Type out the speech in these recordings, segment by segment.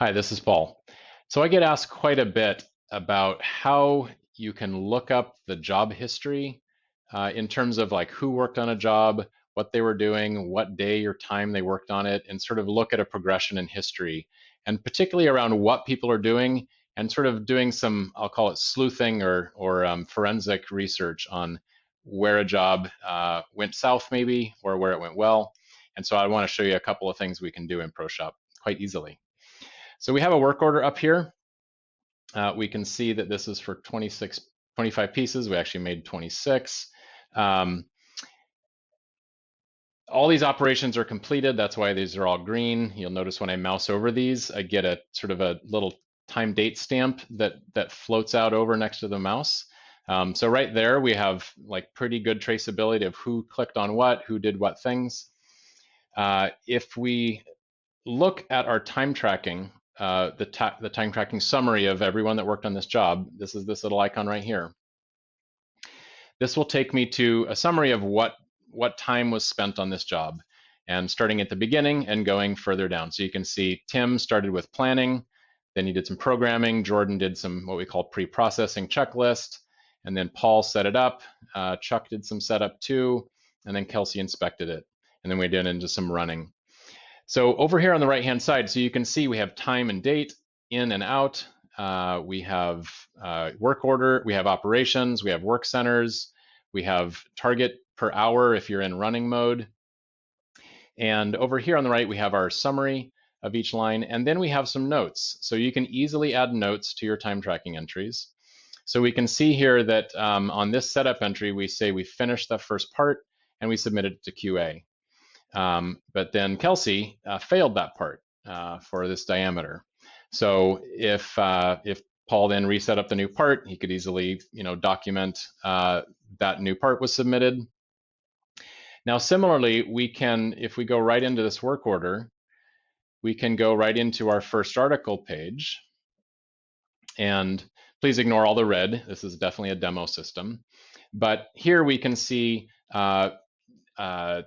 Hi, this is Paul. So I get asked quite a bit about how you can look up the job history in terms of like who worked on a job, what they were doing, what day or time they worked on it, and sort of look at a progression in history, and particularly around what people are doing and sort of doing some, I'll call it sleuthing or forensic research on where a job went south maybe or where it went well. And so I want to show you a couple of things we can do in ProShop quite easily. So we have a work order up here. We can see that this is for 25 pieces. We actually made 26. Um, all these operations are completed. That's why these are all green. You'll notice when I mouse over these, I get a sort of a little time date stamp that floats out over next to the mouse. So right there, we have like pretty good traceability of who clicked on what, who did what things. If we look at our time tracking, the time tracking summary of everyone that worked on this job, this is this little icon right here. This will take me to a summary of what time was spent on this job, and starting at the beginning and going further down. So you can see Tim started with planning, then he did some programming, Jordan did some what we call pre-processing checklist, and then Paul set it up, Chuck did some setup too, and then Kelsey inspected it. And then we did into some running. So over here on the right-hand side, so you can see we have time and date, in and out. We have work order, we have operations, we have work centers, we have target per hour if you're in running mode. And over here on the right, we have our summary of each line, and then we have some notes. So you can easily add notes to your time tracking entries. So we can see here that on this setup entry, we say we finished the first part and we submitted it to QA. But then Kelsey failed that part for this diameter. So if Paul then reset up the new part, he could easily document that new part was submitted. Now similarly, we can, if we go right into this work order, we can go right into our first article page. And please ignore all the red. This is definitely a demo system. But here we can see all the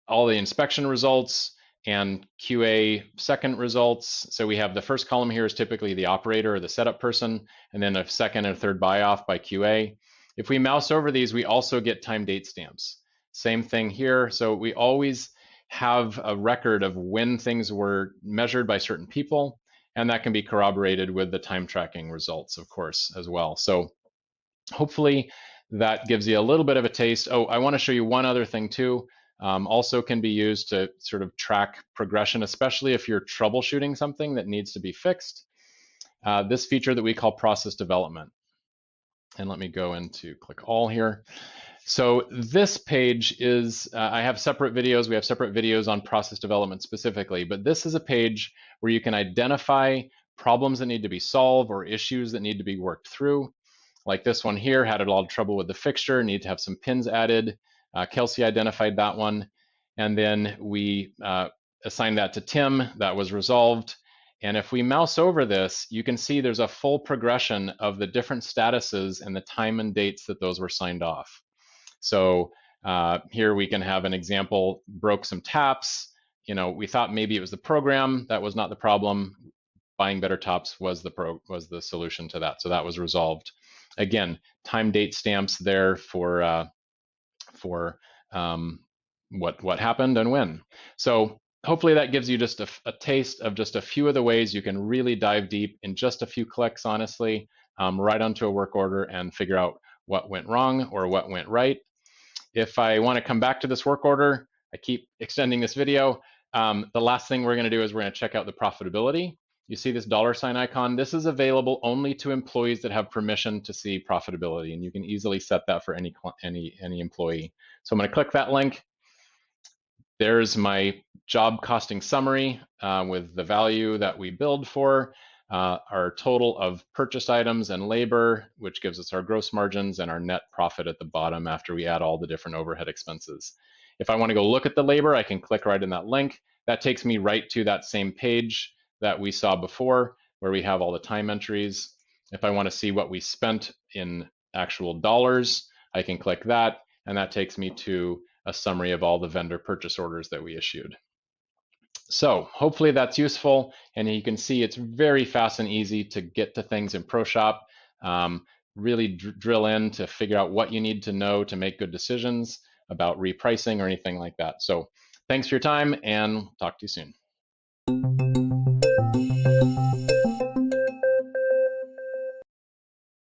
inspection results and QA second results. So we have the first column here is typically the operator or the setup person, and then a second and third buy off by QA. If we mouse over these, we also get time date stamps. Same thing here. So we always have a record of when things were measured by certain people, and that can be corroborated with the time tracking results, of course, as well. So hopefully that gives you a little bit of a taste. Oh, I want to show you one other thing too. Also can be used to sort of track progression, especially if you're troubleshooting something that needs to be fixed. This feature that we call process development. And let me go into click all here. So this page is, I have separate videos. We have separate videos on process development specifically, but this is a page where you can identify problems that need to be solved or issues that need to be worked through. Like this one here, had a lot of trouble with the fixture, need to have some pins added. Kelsey identified that one. And then we assigned that to Tim, that was resolved. And if we mouse over this, you can see there's a full progression of the different statuses and the time and dates that those were signed off. So here we can have an example, broke some taps. We thought maybe it was the program, that was not the problem. Buying better tops was the solution to that. So that was resolved. Again, time date stamps there for what happened and when. So hopefully that gives you just a taste of just a few of the ways you can really dive deep in just a few clicks, honestly, right onto a work order and figure out what went wrong or what went right. If I want to come back to this work order, I keep extending this video. The last thing we're going to do is we're going to check out the profitability. You see this $ icon. This is available only to employees that have permission to see profitability, and you can easily set that for any employee. So I'm going to click that link. There's my job costing summary with the value that we billed for, our total of purchased items and labor, which gives us our gross margins, and our net profit at the bottom after we add all the different overhead expenses. If I want to go look at the labor, I can click right in that link. That takes me right to that same page that we saw before, where we have all the time entries. If I want to see what we spent in actual dollars, I can click that, and that takes me to a summary of all the vendor purchase orders that we issued. So hopefully that's useful, and you can see it's very fast and easy to get to things in ProShop. Really drill in to figure out what you need to know to make good decisions about repricing or anything like that. So thanks for your time, and talk to you soon.